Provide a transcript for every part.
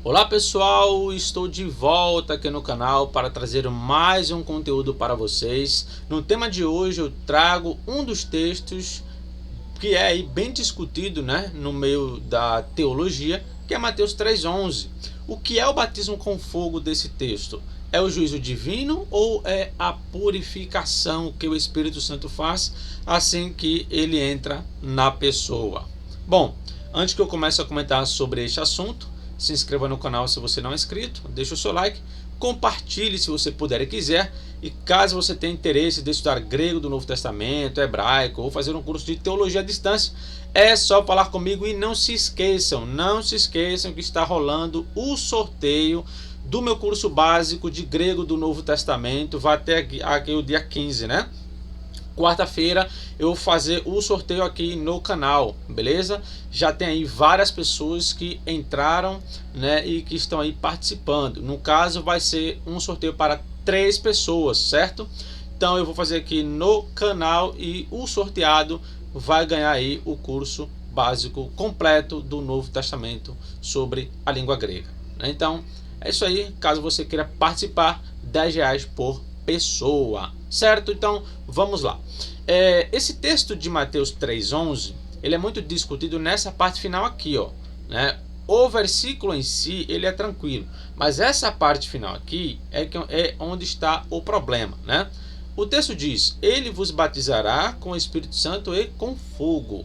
Olá pessoal, estou de volta aqui no canal para trazer mais um conteúdo para vocês. No tema de hoje eu trago um dos textos que é aí bem discutido, no meio da teologia, que é Mateus 3,11. O que é o batismo com fogo desse texto? É o juízo divino ou é a purificação que o Espírito Santo faz assim que ele entra na pessoa? Bom, antes que eu comece a comentar sobre este assunto, se inscreva no canal se você não é inscrito, deixe o seu like, compartilhe se você puder e quiser, e caso você tenha interesse de estudar grego do Novo Testamento, hebraico ou fazer um curso de teologia à distância, é só falar comigo. E não se esqueçam que está rolando o sorteio do meu curso básico de grego do Novo Testamento. Vai até aqui o dia 15, quarta-feira eu vou fazer o sorteio aqui no canal, beleza? Já tem aí várias pessoas que entraram, e que estão aí participando. No caso vai ser um sorteio para 3 pessoas, certo? Então eu vou fazer aqui no canal e o sorteado vai ganhar aí o curso básico completo do Novo Testamento sobre a língua grega, Então é isso aí. Caso você queira participar, R$10 por pessoa, certo? Então vamos lá. Esse texto de Mateus 3,11 ele é muito discutido nessa parte final aqui, O versículo em si ele é tranquilo, mas essa parte final aqui é onde está o problema, O texto diz: ele vos batizará com o Espírito Santo e com fogo,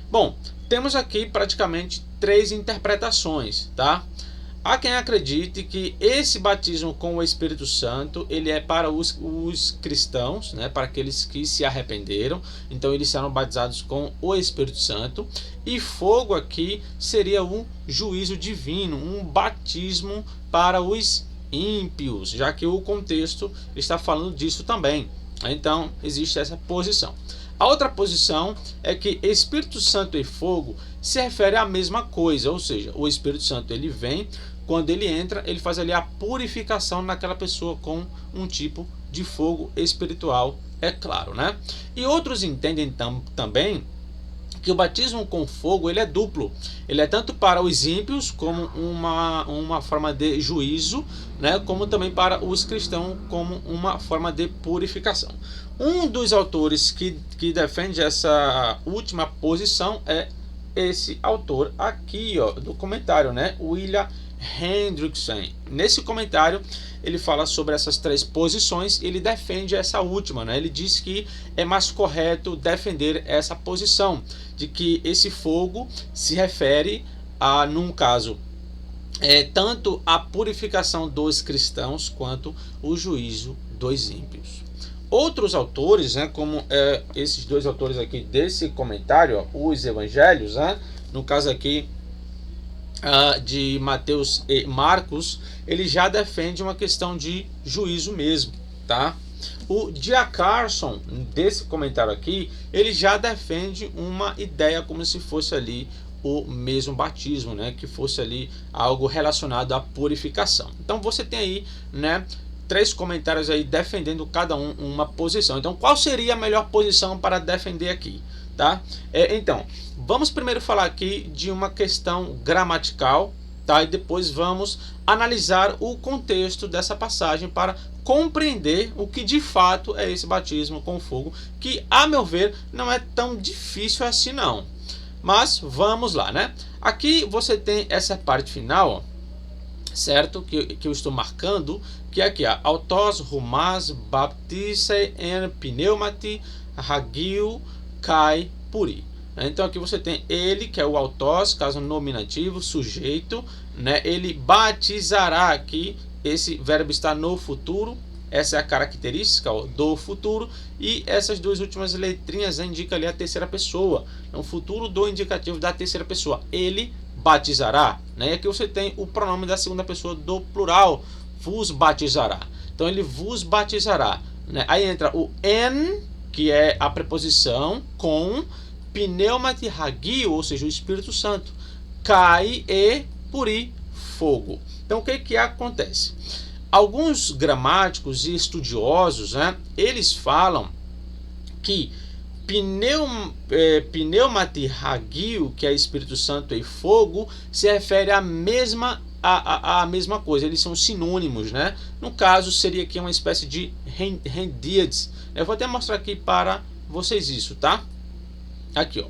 Bom, temos aqui praticamente 3 interpretações, Há quem acredite que esse batismo com o Espírito Santo ele é para os cristãos, para aqueles que se arrependeram. Então eles serão batizados com o Espírito Santo. E fogo aqui seria um juízo divino, um batismo para os ímpios, já que o contexto está falando disso também. Então existe essa posição. A outra posição é que Espírito Santo e fogo se refere à mesma coisa, ou seja, o Espírito Santo ele vem, quando ele entra, ele faz ali a purificação naquela pessoa com um tipo de fogo espiritual, é claro, E outros entendem também que o batismo com fogo ele é duplo. Ele é tanto para os ímpios como uma forma de juízo, como também para os cristãos como uma forma de purificação. Um dos autores que defende essa última posição é esse autor aqui, do comentário, William Hendrickson. Nesse comentário ele fala sobre essas 3 posições e ele defende essa última, Ele diz que é mais correto defender essa posição de que esse fogo se refere a, num caso, tanto a purificação dos cristãos quanto o juízo dos ímpios. Outros autores, como esses 2 autores aqui desse comentário, os evangelhos, no caso aqui de Mateus e Marcos, ele já defende uma questão de juízo mesmo, O D.A. Carson, desse comentário aqui, ele já defende uma ideia como se fosse ali o mesmo batismo, que fosse ali algo relacionado à purificação. Então você tem aí, 3 comentários aí defendendo cada uma posição. Então qual seria a melhor posição para defender aqui, Então vamos primeiro falar aqui de uma questão gramatical, e depois vamos analisar o contexto dessa passagem para compreender o que de fato é esse batismo com fogo, que a meu ver não é tão difícil assim não. Mas vamos lá, Aqui você tem essa parte final, certo? Que eu estou marcando, que é aqui, autos humas baptisei en pneumati hagiu kai puri. Então aqui você tem ele, que é o autos, caso nominativo, sujeito, ele batizará aqui, esse verbo está no futuro, essa é a característica do futuro, e essas 2 últimas letrinhas indicam ali a terceira pessoa, o futuro do indicativo da terceira pessoa, ele batizará, E aqui você tem o pronome da segunda pessoa do plural, vos batizará, então ele vos batizará, Aí entra o en, que é a preposição com, pneumati hagio, ou seja, o Espírito Santo, kai e puri, fogo. Então o que acontece? Alguns gramáticos e estudiosos, eles falam que pneumati hagio, que é Espírito Santo e fogo, se refere à mesma a mesma coisa, eles são sinônimos, né? No caso, seria aqui uma espécie de Hendiads. Eu vou até mostrar aqui para vocês isso, tá? Aqui, ó.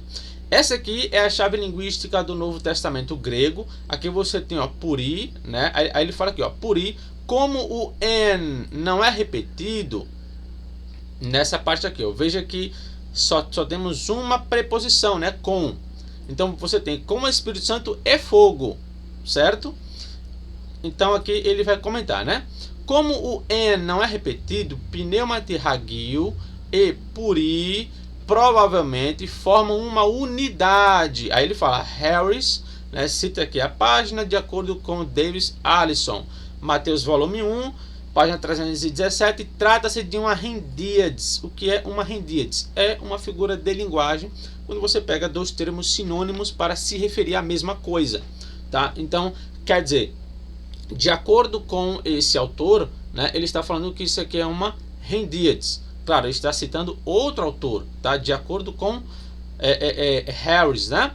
Essa aqui é a chave linguística do Novo Testamento grego. Aqui você tem, ó, puri, né? Aí ele fala aqui, ó, puri, como o en não é repetido nessa parte aqui, ó. Veja que só temos uma preposição, né? Com. Então você tem como o Espírito Santo e fogo, certo? Então aqui ele vai comentar, né? Como o en não é repetido, pneumatirragio e puri provavelmente formam uma unidade. Aí ele fala, Harris, né, cita aqui a página de acordo com Davis Allison, Mateus volume 1, página 317, trata-se de uma Hendiads. O que é uma Hendiads? É uma figura de linguagem quando você pega dois termos sinônimos para se referir à mesma coisa, tá? Então, quer dizer, de acordo com esse autor, né, ele está falando que isso aqui é uma Hendiads. Claro, ele está citando outro autor, tá? De acordo com Harris, né?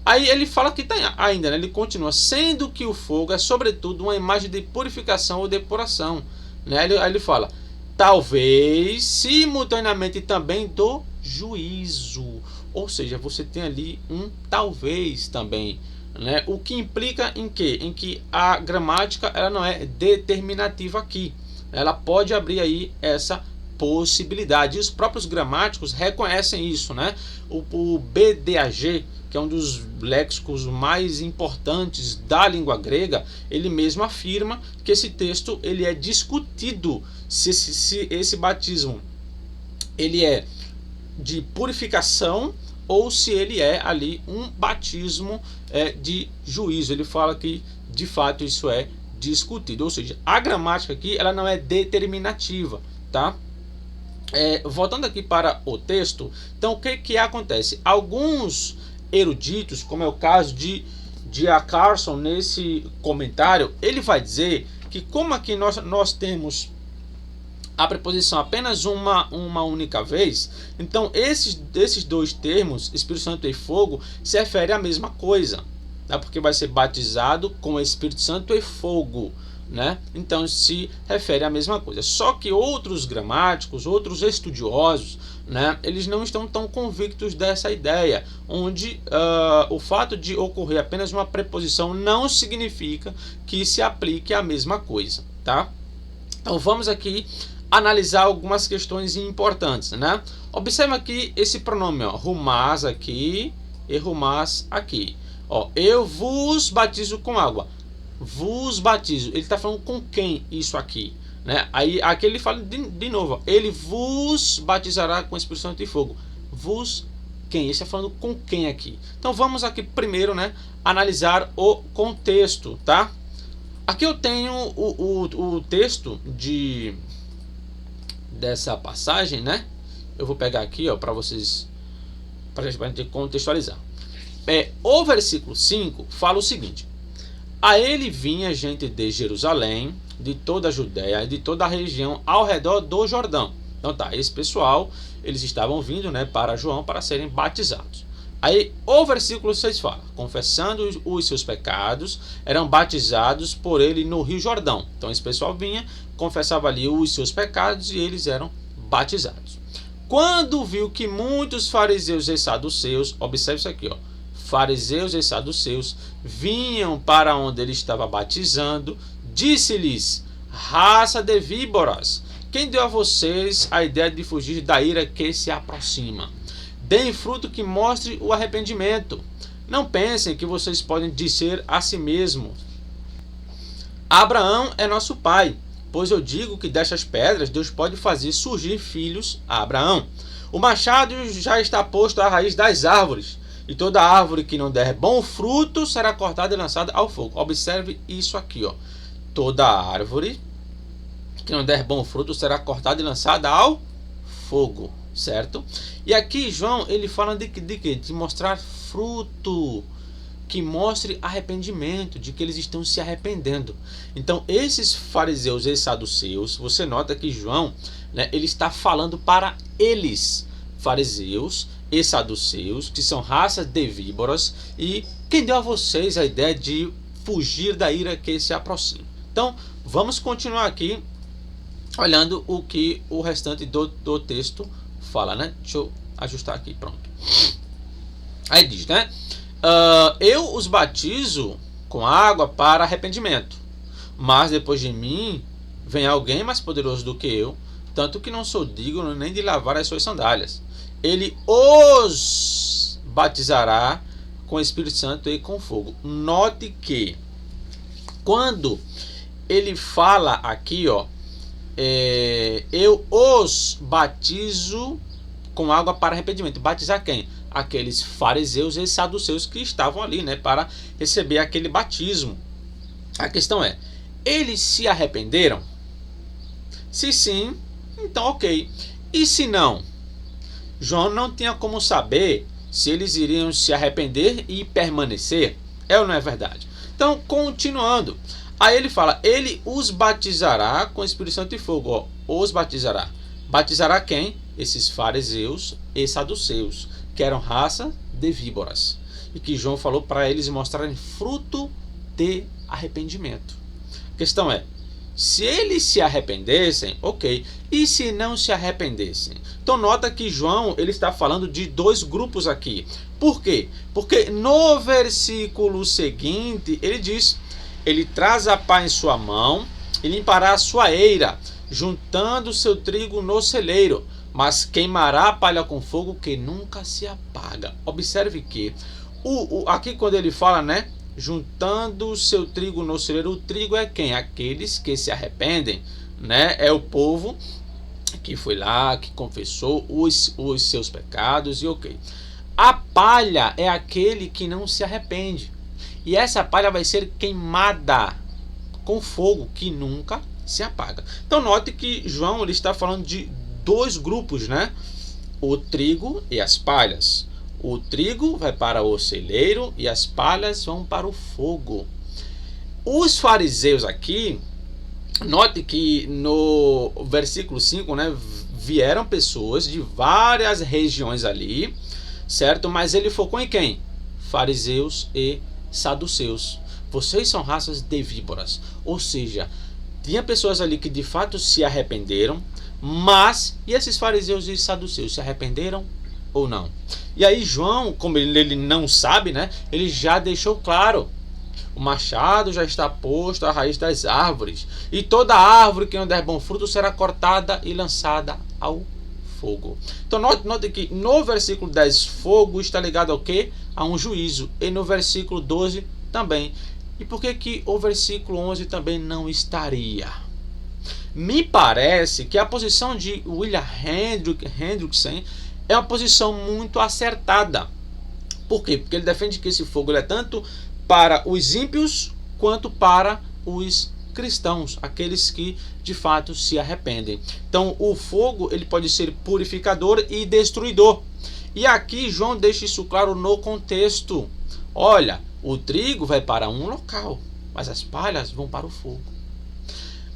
Aí ele fala que tem ainda, né? Ele continua, sendo que o fogo é sobretudo uma imagem de purificação ou depuração, né? Aí ele fala, talvez simultaneamente também do juízo, ou seja, você tem ali um talvez também, né? O que implica em quê? Em que a gramática ela não é determinativa aqui, ela pode abrir aí essa possibilidade. E os próprios gramáticos reconhecem isso, né? O BDAG, que é um dos léxicos mais importantes da língua grega, ele mesmo afirma que esse texto ele é discutido se esse batismo ele é de purificação ou se ele é ali um batismo de juízo. Ele fala que de fato isso é discutido, ou seja, a gramática aqui ela não é determinativa, tá? Voltando aqui para o texto, então o que acontece? Alguns eruditos, como é o caso de A. Carson, nesse comentário, ele vai dizer que como aqui nós temos a preposição apenas uma única vez, então esses dois termos, Espírito Santo e fogo, se referem à mesma coisa, né? Porque vai ser batizado com o Espírito Santo e fogo, né? Então se refere à mesma coisa. Só que outros gramáticos, outros estudiosos, né, eles não estão tão convictos dessa ideia, onde o fato de ocorrer apenas uma preposição não significa que se aplique a mesma coisa, tá? Então vamos aqui analisar algumas questões importantes, né? Observa aqui esse pronome, ó, rumás aqui e rumás aqui. Ó, eu vos batizo com água. Vos batizo. Ele está falando com quem isso aqui, né? Aí aqui ele fala de novo, ó, ele vos batizará com o Espírito Santo e fogo. Vos quem? Ele está falando com quem aqui? Então vamos aqui primeiro, né, analisar o contexto, tá? Aqui eu tenho o texto dessa passagem, né? Eu vou pegar aqui, ó, para vocês, para a gente contextualizar. O versículo 5 fala o seguinte: a ele vinha gente de Jerusalém, de toda a Judéia e de toda a região ao redor do Jordão. Então tá, esse pessoal, eles estavam vindo, né, para João para serem batizados. Aí o versículo 6 fala, confessando os seus pecados, eram batizados por ele no Rio Jordão. Então esse pessoal vinha, confessava ali os seus pecados e eles eram batizados. Quando viu que muitos fariseus e saduceus, observe isso aqui, ó, fariseus e saduceus vinham para onde ele estava batizando, disse-lhes, raça de víboras, quem deu a vocês a ideia de fugir da ira que se aproxima? Deem fruto que mostre o arrependimento. Não pensem que vocês podem dizer a si mesmos, Abraão é nosso pai, pois eu digo que destas pedras Deus pode fazer surgir filhos a Abraão. O machado já está posto à raiz das árvores, e toda árvore que não der bom fruto será cortada e lançada ao fogo. Observe isso aqui, ó. Toda árvore que não der bom fruto será cortada e lançada ao fogo, certo? E aqui João, ele fala de quê? De mostrar fruto, que mostre arrependimento, de que eles estão se arrependendo. Então esses fariseus e saduceus, você nota que João, né, ele está falando para eles, fariseus e saduceus, que são raças de víboras, e quem deu a vocês a ideia de fugir da ira que se aproxima. Então, vamos continuar aqui olhando o que o restante do texto fala, né? Deixa eu ajustar aqui, pronto. Aí diz, né? Eu os batizo com água para arrependimento, mas depois de mim vem alguém mais poderoso do que eu, tanto que não sou digno nem de lavar as suas sandálias. Ele os batizará com o Espírito Santo e com fogo. Note que quando ele fala aqui, ó, eu os batizo com água para arrependimento. Batizar quem? Aqueles fariseus e saduceus que estavam ali, né, para receber aquele batismo. A questão é, eles se arrependeram? Se sim, então ok. E se não? João não tinha como saber se eles iriam se arrepender e permanecer. É ou não é verdade? Então, continuando. Aí ele fala, ele os batizará com o Espírito Santo e fogo. Ó, os batizará. Batizará quem? Esses fariseus e saduceus, que eram raça de víboras. E que João falou para eles mostrarem fruto de arrependimento. A questão é, se eles se arrependessem, ok. E se não se arrependessem? Então nota que João ele está falando de dois grupos aqui. Por quê? Porque no versículo seguinte ele diz, ele traz a pá em sua mão e limpará a sua eira, juntando seu trigo no celeiro, mas queimará a palha com fogo que nunca se apaga. Observe que aqui quando ele fala, né, juntando o seu trigo no celeiro, o trigo é quem? Aqueles que se arrependem, né? É o povo que foi lá, que confessou os seus pecados e ok. A palha é aquele que não se arrepende. E essa palha vai ser queimada com fogo que nunca se apaga. Então note que João ele está falando de dois grupos, né? O trigo e as palhas. O trigo vai para o celeiro e as palhas vão para o fogo. Os fariseus aqui, note que no versículo 5, né, vieram pessoas de várias regiões ali, certo? Mas ele focou em quem? Fariseus e saduceus. Vocês são raças de víboras. Ou seja, tinha pessoas ali que de fato se arrependeram, mas e esses fariseus e saduceus se arrependeram ou não? E aí João, como ele não sabe, né, ele já deixou claro, o machado já está posto à raiz das árvores, e toda árvore que não der bom fruto será cortada e lançada ao fogo. Então note que no versículo 10 fogo está ligado ao quê? A um juízo, e no versículo 12 também. E por que o versículo 11 também não estaria? Me parece que a posição de William Hendrickson é uma posição muito acertada. Por quê? Porque ele defende que esse fogo é tanto para os ímpios quanto para os cristãos, aqueles que de fato se arrependem. Então o fogo ele pode ser purificador e destruidor. E aqui João deixa isso claro no contexto. Olha, o trigo vai para um local, mas as palhas vão para o fogo.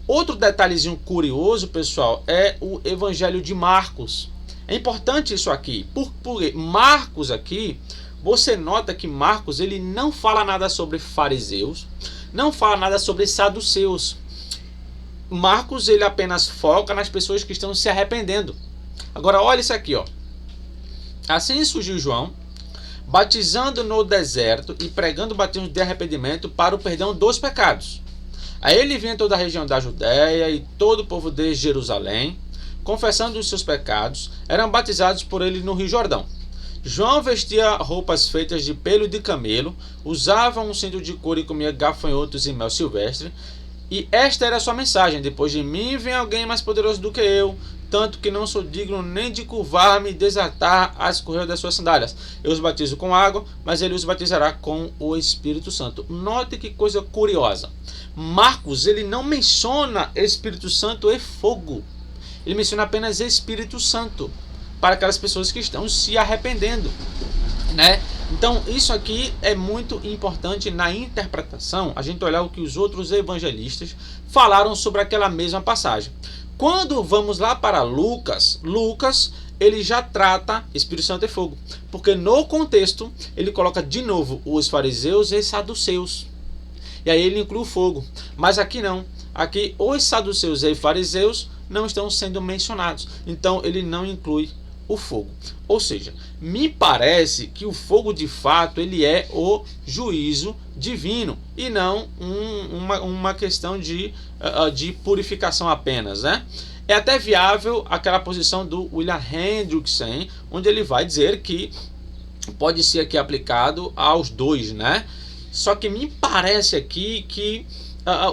Outro detalhezinho curioso, pessoal, é o Evangelho de Marcos. É importante isso aqui, porque Marcos aqui, você nota que Marcos ele não fala nada sobre fariseus, não fala nada sobre saduceus. Marcos ele apenas foca nas pessoas que estão se arrependendo. Agora olha isso aqui, ó. Assim surgiu João, batizando no deserto e pregando o batismo de arrependimento para o perdão dos pecados. Aí ele vinha toda a região da Judéia e todo o povo de Jerusalém, confessando os seus pecados, eram batizados por ele no Rio Jordão. João vestia roupas feitas de pelo de camelo, usava um cinto de couro e comia gafanhotos e mel silvestre. E esta era a sua mensagem: depois de mim vem alguém mais poderoso do que eu, tanto que não sou digno nem de curvar-me e desatar as correias das suas sandálias. Eu os batizo com água, mas ele os batizará com o Espírito Santo. Note que coisa curiosa. Marcos ele não menciona Espírito Santo e fogo. Ele menciona apenas Espírito Santo para aquelas pessoas que estão se arrependendo, né? Então isso aqui é muito importante na interpretação, a gente olhar o que os outros evangelistas falaram sobre aquela mesma passagem. Quando vamos lá para Lucas, ele já trata Espírito Santo e fogo, porque no contexto ele coloca de novo os fariseus e saduceus. E aí ele inclui o fogo. Mas aqui não. Aqui os saduceus e fariseus não estão sendo mencionados. Então ele não inclui o fogo. Ou seja, me parece que o fogo de fato ele é o juízo divino e não uma questão de purificação apenas, né? É até viável aquela posição do William Hendrickson, onde ele vai dizer que pode ser aqui aplicado aos dois, né? Só que me parece aqui que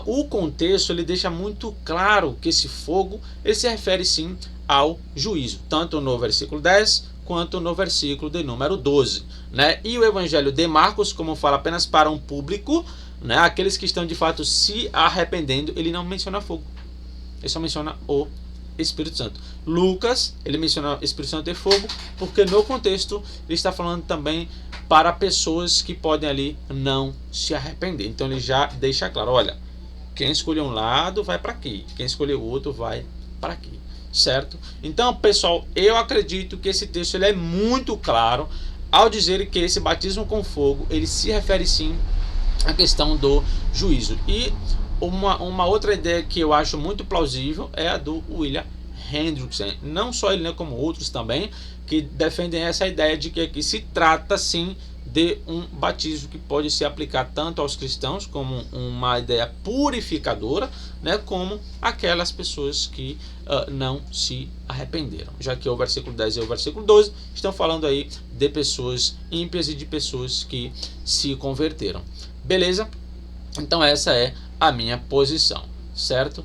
o contexto ele deixa muito claro que esse fogo ele se refere sim ao juízo, tanto no versículo 10 quanto no versículo de número 12, né? E o evangelho de Marcos, como fala apenas para um público, né, aqueles que estão de fato se arrependendo, ele não menciona fogo, ele só menciona o Espírito Santo. Lucas, ele menciona Espírito Santo e fogo, porque no contexto ele está falando também para pessoas que podem ali não se arrepender. Então ele já deixa claro, olha, quem escolher um lado vai para aqui, quem escolher o outro vai para aqui, certo? Então, pessoal, eu acredito que esse texto ele é muito claro ao dizer que esse batismo com fogo, ele se refere sim à questão do juízo. E uma outra ideia que eu acho muito plausível é a do William Hendrickson. Não só ele, né, como outros também, que defendem essa ideia de que aqui se trata sim de um batismo que pode se aplicar tanto aos cristãos como uma ideia purificadora, né, como aquelas pessoas que não se arrependeram, já que o versículo 10 e o versículo 12 estão falando aí de pessoas ímpias e de pessoas que se converteram. Beleza? Então essa é a minha posição, certo?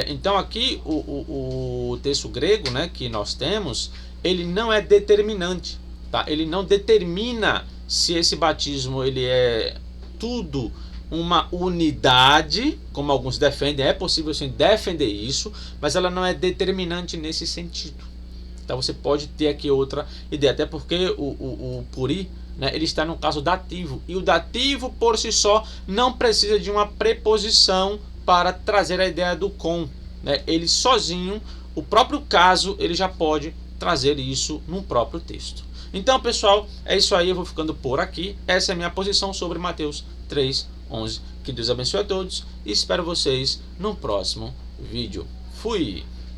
Então aqui o texto grego, né, que nós temos, ele não é determinante, tá? Ele não determina se esse batismo ele é tudo uma unidade, como alguns defendem. É possível sim defender isso, mas ela não é determinante nesse sentido. Então você pode ter aqui outra ideia, até porque o puri, né, ele está no caso dativo, e o dativo por si só não precisa de uma preposição para trazer a ideia do com, né? Ele sozinho, o próprio caso, ele já pode trazer isso no próprio texto. Então, pessoal, é isso aí, eu vou ficando por aqui. Essa é a minha posição sobre Mateus 3:11. Que Deus abençoe a todos e espero vocês no próximo vídeo. Fui!